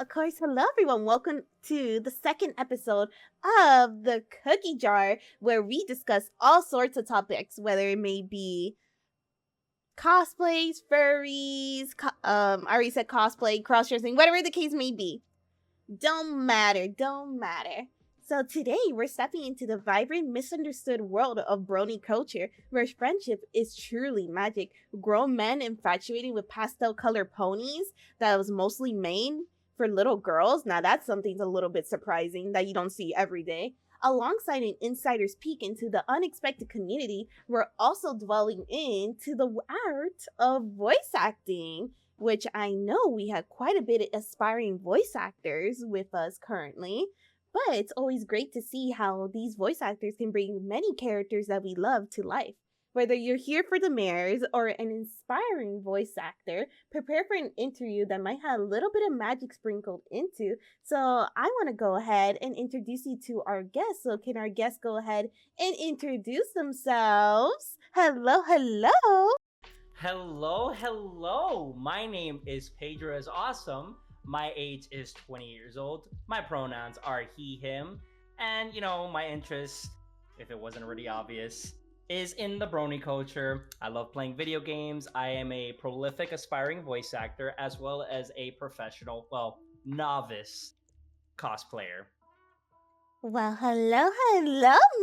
Of course, hello everyone. Welcome to the second episode of the Cookie Jar, where we discuss all sorts of topics, whether it may be cosplays, furries, I already said cosplay, cross-dressing, whatever the case may be. Don't matter. So today we're stepping into the vibrant, misunderstood world of brony culture, where friendship is truly magic. Grown men infatuated with pastel colored ponies that was mostly made for little girls. Now that's something a little bit surprising that you don't see every day. Alongside an insider's peek into the unexpected community, we're also dwelling into the art of voice acting, which I know we have quite a bit of aspiring voice actors with us currently. But it's always great to see how these voice actors can bring many characters that we love to life. Whether you're here for the mares or an inspiring voice actor, prepare for an interview that might have a little bit of magic sprinkled into. So I want to go ahead and introduce you to our guests. So can our guests go ahead and introduce themselves? Hello. Hello. My name is PedroISAwesome. My age is 20 years old. My pronouns are he, him. And, my interest, if it wasn't already obvious, is in the brony culture. I love playing video games. I am a prolific aspiring voice actor as well as a professional, novice cosplayer. Well, hello,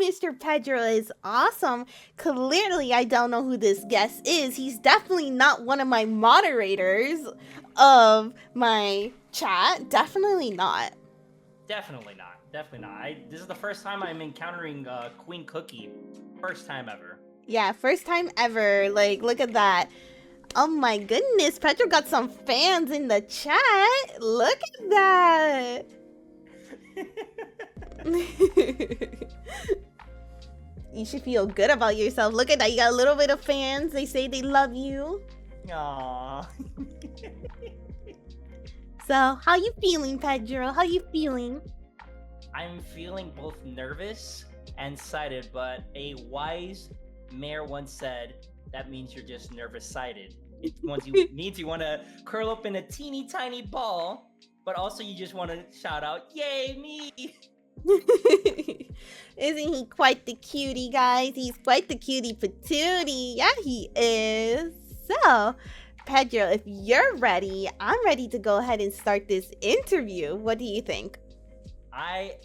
Mr. Pedro is awesome. Clearly, I don't know who this guest is. He's definitely not one of my moderators of my chat. Definitely not. Definitely not. This is the first time I'm encountering Queen Cookie. First time ever. Yeah, first time ever. Like, look at that. Oh my goodness, Pedro got some fans in the chat. Look at that. You should feel good about yourself. Look at that. You got a little bit of fans. They say they love you. Aww. So, how you feeling, Pedro? How you feeling? I'm feeling both nervous and excited, but a wise mayor once said that means you're just nervous-sighted. Once you means you want to curl up in a teeny tiny ball, but also you just want to shout out, "Yay, me!" Isn't he quite the cutie, guys? He's quite the cutie patootie. Yeah, he is. So, Pedro, if you're ready, I'm ready to go ahead and start this interview. What do you think? I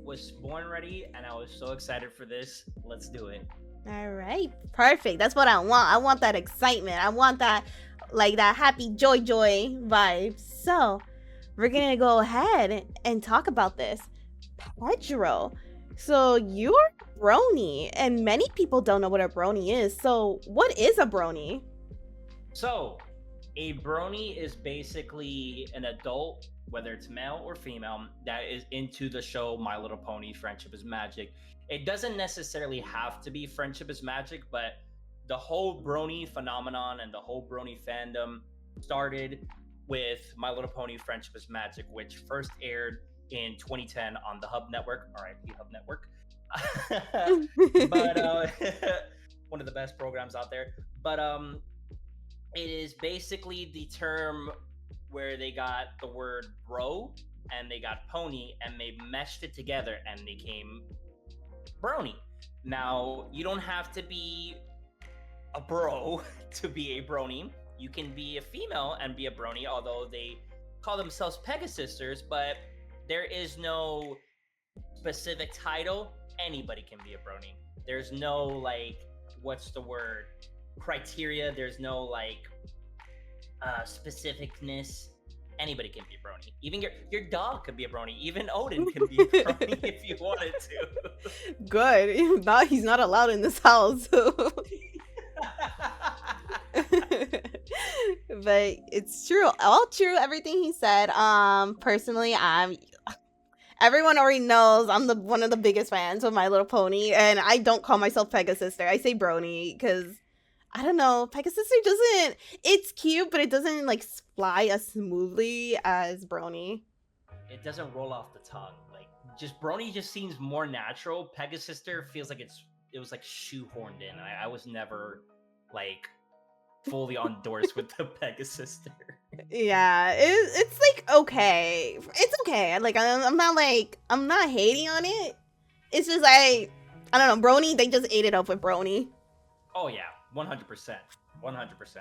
was born ready and I was so excited for this. Let's do it. All right, perfect. That's what I want. I want that excitement. I want that, like, that happy joy vibe. So, we're gonna go ahead and talk about this. Pedro, so you're a brony, and many people don't know what a brony is. So, what is a brony? So, a brony is basically an adult, whether it's male or female, that is into the show My Little Pony: Friendship is Magic. It doesn't necessarily have to be Friendship is Magic, but the whole brony phenomenon and the whole brony fandom started with My Little Pony: Friendship is Magic, which first aired in 2010 on the Hub Network, RIP Hub Network. But one of the best programs out there. But it is basically the term where they got the word bro and they got pony and they meshed it together and they came brony. Now, you don't have to be a bro to be a brony. You can be a female and be a brony, although they call themselves Pegasisters, but there is no specific title. Anybody can be a brony. There's no, like, what's the word? Criteria. There's no, like, specificness. Anybody can be a brony. Even your dog could be a brony. Even Odin can be a brony if you wanted to. Good. He's not allowed in this house. But it's true. All true, everything he said. Personally, everyone already knows I'm one of the biggest fans of My Little Pony, and I don't call myself Pegasister. I say brony because I don't know, Pegasister doesn't. It's cute, but it doesn't like fly as smoothly as brony. It doesn't roll off the tongue. Like, just brony just seems more natural. Pegasister feels like it was like shoehorned in. I was never like fully endorsed with the Pegasus there. Yeah, it's like okay, it's okay. Like I'm not hating on it. It's just I don't know, Brony. They just ate it up with Brony. Oh yeah, 100%, 100%.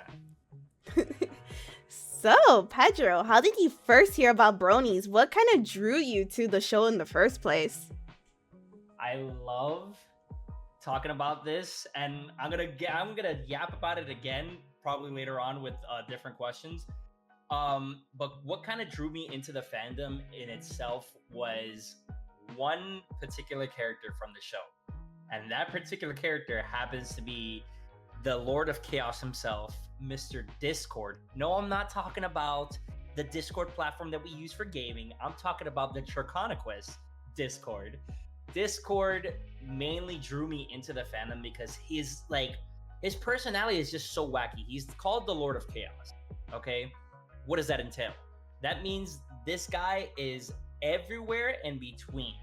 So, Pedro, how did you first hear about Bronies? What kind of drew you to the show in the first place? I love talking about this, and I'm gonna yap about it again probably later on with different questions. But what kind of drew me into the fandom in itself was one particular character from the show, and that particular character happens to be the Lord of Chaos himself, Mr. Discord. No, I'm not talking about the Discord platform that we use for gaming. I'm talking about the Triconequist Discord. Discord mainly drew me into the fandom because his personality is just so wacky. He's called the Lord of Chaos. Okay, what does that entail? That means this guy is everywhere in between,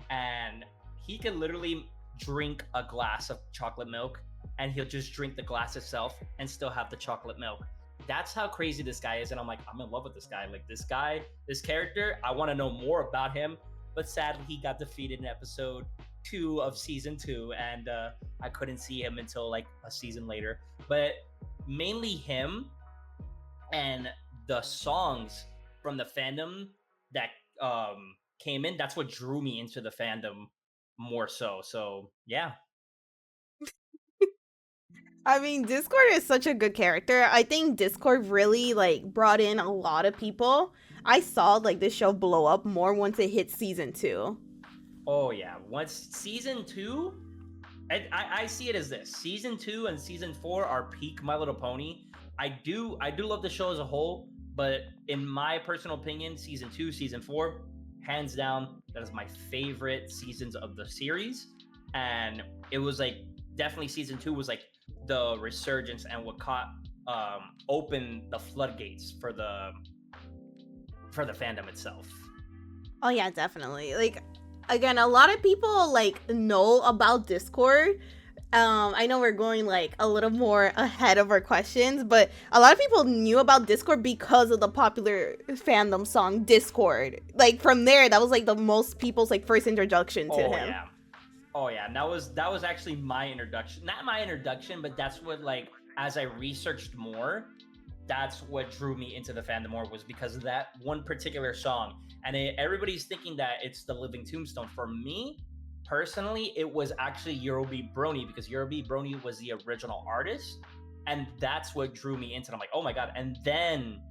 and he can literally drink a glass of chocolate milk, and he'll just drink the glass itself and still have the chocolate milk. That's how crazy this guy is, and I'm like, I'm in love with this guy. Like this character, I want to know more about him. But sadly, he got defeated in episode 2 of season 2, and I couldn't see him until like a season later. But mainly him and the songs from the fandom that came in. That's what drew me into the fandom more so. So yeah. I mean, Discord is such a good character. I think Discord really like brought in a lot of people. I saw like this show blow up more once it hit season 2. Oh yeah. Once season 2, I see it as this: season 2 and season 4 are peak My Little Pony. I do love the show as a whole, but in my personal opinion, season 2, season 4, hands down, that is my favorite seasons of the series. And it was like definitely season 2 was like the resurgence and what caught open the floodgates for the fandom itself. Oh yeah, definitely. Like again, a lot of people like know about Discord. I know we're going like a little more ahead of our questions, but a lot of people knew about Discord because of the popular fandom song Discord. Like from there, that was like the most people's like first introduction to him. Yeah. Oh yeah, and that was actually my introduction. Not my introduction, but that's what, like, as I researched more, that's what drew me into the fandom more, was because of that one particular song. And everybody's thinking that it's the Living Tombstone. For me, personally, it was actually Eurobeat Brony, because Eurobeat Brony was the original artist, and that's what drew me into it. I'm like, oh my god. And then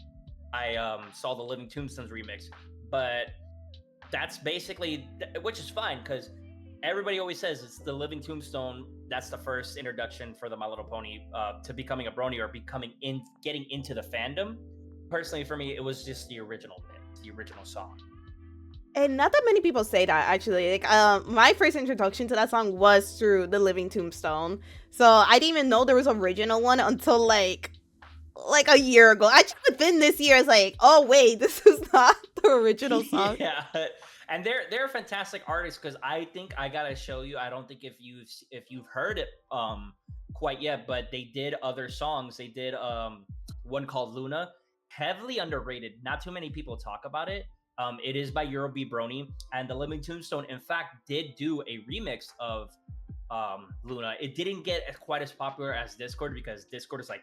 I saw the Living Tombstones remix. But that's basically, which is fine, because everybody always says it's the Living Tombstone. That's the first introduction for the My Little Pony to becoming a brony, or getting into the fandom. Personally, for me, it was just the original bit, the original song. And not that many people say that, actually. Like, my first introduction to that song was through the Living Tombstone. So I didn't even know there was an original one until like a year ago. Actually, within this year, it's like, oh wait, this is not the original song. Yeah. And they're a fantastic artist, because I think I gotta show you. I don't think if you've heard it quite yet, but they did other songs. They did one called Luna, heavily underrated. Not too many people talk about it. It is by Eurobeat Brony, and the Living Tombstone, in fact, did do a remix of Luna. It didn't get quite as popular as Discord, because Discord is like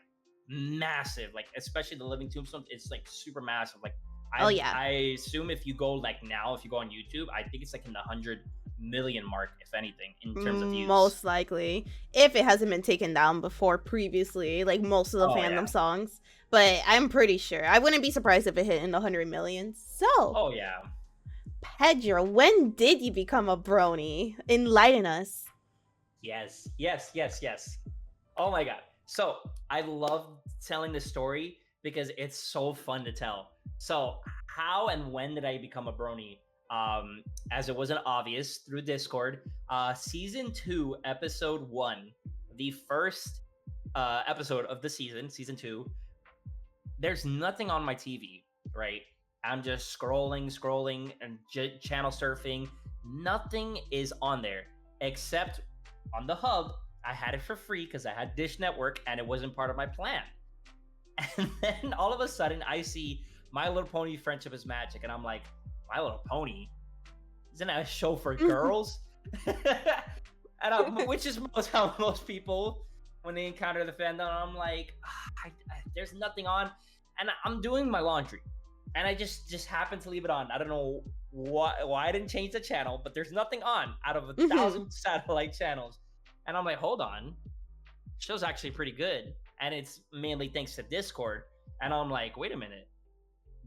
massive. Like, especially the Living Tombstone, it's like super massive. Like, I assume if you go like now, if you go on YouTube, I think it's like in the 100 million mark, if anything, in terms of views. Most likely, if it hasn't been taken down before previously, like most of the fandom songs. But I'm pretty sure. I wouldn't be surprised if it hit in the 100 million. So, oh yeah, Pedro, when did you become a brony? Enlighten us. Yes. Oh my god. So I love telling the story because it's so fun to tell. So how and when did I become a brony? As it wasn't obvious, through Discord. Season 2, episode 1, the first episode of the season 2. There's nothing on my TV, right? I'm just scrolling and channel surfing. Nothing is on there except on the hub. I had it for free because I had Dish Network and it wasn't part of my plan. And then all of a sudden, I see My Little Pony Friendship is Magic, and I'm like, My Little Pony? Isn't that a show for girls? Which is how most people, when they encounter the fandom, I'm like, there's nothing on, and I'm doing my laundry, and I just happened to leave it on. I don't know why I didn't change the channel, but there's nothing on out of 1,000 satellite channels, and I'm like, hold on, show's actually pretty good, and it's mainly thanks to Discord, and I'm like, wait a minute,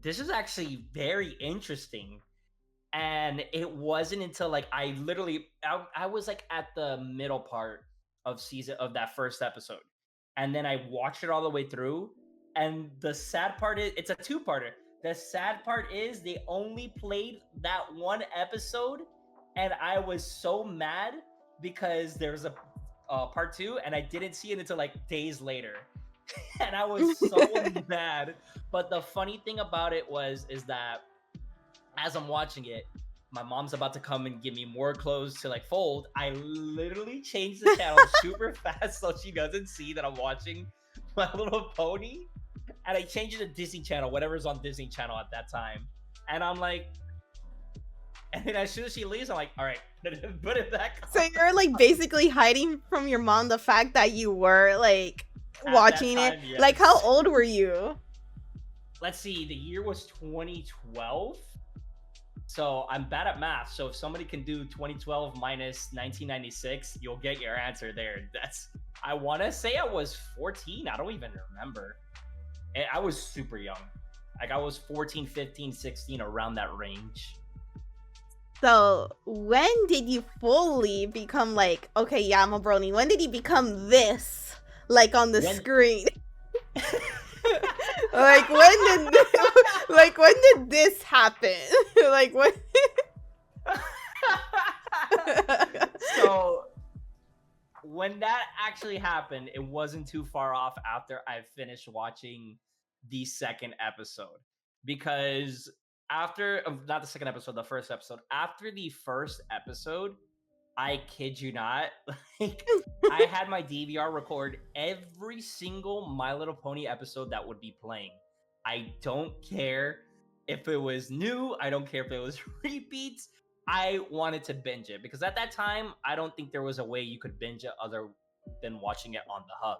this is actually very interesting. And it wasn't until like I was like at the middle part of that first episode, and then I watched it all the way through. And the sad part is it's a two-parter. The sad part is they only played that one episode, and I was so mad because there's a part two, and I didn't see it until like days later, and I was so mad. But the funny thing about it is that as I'm watching it, my mom's about to come and give me more clothes to like fold. I literally changed the channel super fast so she doesn't see that I'm watching My Little Pony. And I changed it to Disney Channel, whatever's on Disney Channel at that time. And I'm like, and then as soon as she leaves, I'm like, all right, put it back on. So you're like basically hiding from your mom the fact that you were like watching it. Yes. Like, how old were you? Let's see, the year was 2012. So I'm bad at math. So if somebody can do 2012 minus 1996, you'll get your answer there. I want to say I was 14. I don't even remember. I was super young. Like I was 14, 15, 16, around that range. So when did you fully become like, okay, yeah, I'm a brony? When did you become this, like on the screen? Like when did this happen? Like when? So when that actually happened, it wasn't too far off after I finished watching the second episode, because after not the second episode, the first episode. After the first episode, I kid you not, like I had my DVR record every single My Little Pony episode that would be playing. I don't care if it was new. I don't care if it was repeats. I wanted to binge it because at that time, I don't think there was a way you could binge it other than watching it on the hub.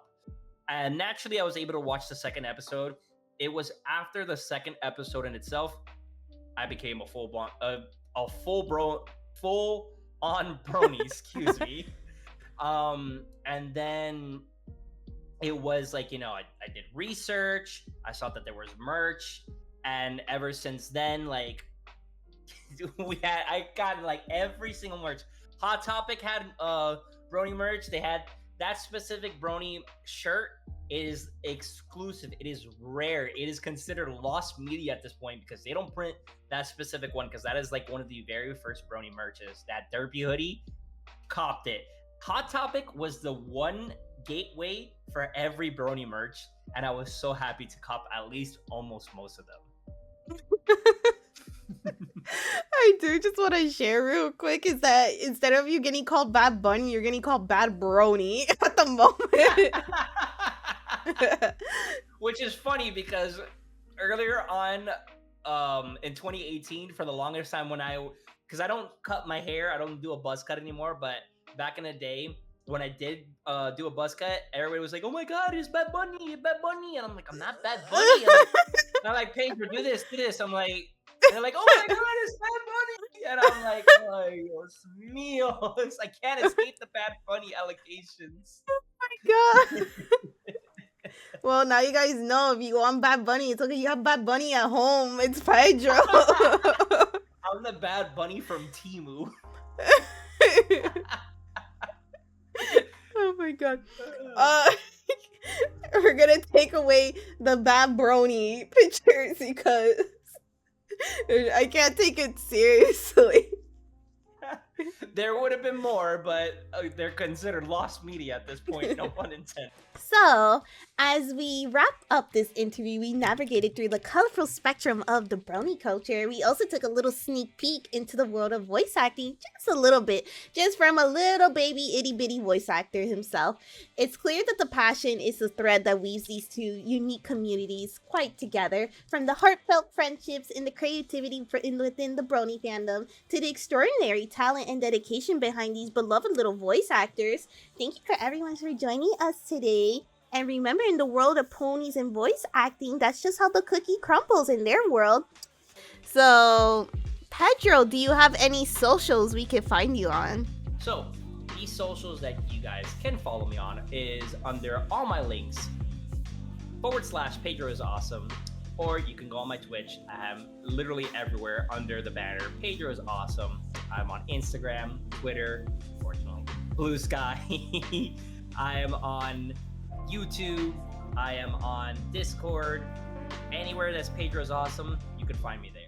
And naturally, I was able to watch the second episode. It was after the second episode in itself, I became a full on brony, excuse me. And then it was like, I did research, I saw that there was merch, and ever since then, like I got like every single merch. Hot Topic had brony merch. They had that specific brony shirt. It is exclusive. It is rare. It is considered lost media at this point because they don't print that specific one, because that is like one of the very first brony merches. That derpy hoodie, copped it. Hot Topic was the one gateway for every brony merch, and I was so happy to cop at least almost most of them. I do just want to share real quick is that instead of you getting called Bad Bunny, you're getting called Bad Brony at the moment. Which is funny because earlier on in 2018, for the longest time because I don't cut my hair, I don't do a buzz cut anymore, but back in the day when I did do a buzz cut, everybody was like, oh my god, it's Bad Bunny, and I'm like, I'm not Bad Bunny. I'm like, Pedro, do this. I'm like, and they're like, oh my god, it's Bad Bunny, and I'm like, oh, Dios mío, I can't escape the Bad Bunny allegations. Oh my god. Well, now you guys know if you want Bad Bunny, it's okay. You have Bad Bunny at home. It's Pedro. I'm the Bad Bunny from Temu. Oh my god. We're gonna take away the Bad Brony pictures because I can't take it seriously. There would have been more, but they're considered lost media at this point. No pun intended. So, as we wrap up this interview, we navigated through the colorful spectrum of the brony culture. We also took a little sneak peek into the world of voice acting, just a little bit, just from a little baby itty bitty voice actor himself. It's clear that the passion is the thread that weaves these two unique communities quite together, from the heartfelt friendships and the creativity within the brony fandom to the extraordinary talent and dedication behind these beloved little voice actors. Thank you for everyone for joining us today. And remember, in the world of ponies and voice acting, that's just how the cookie crumbles in their world. So, Pedro, do you have any socials we can find you on? So, these socials that you guys can follow me on is under all my links / PedroISAwesome, or you can go on my Twitch. I am literally everywhere under the banner PedroISAwesome. I'm on Instagram, Twitter, unfortunately, Blue Sky. I am on YouTube. I am on Discord. Anywhere that's PedroISAwesome, you can find me there.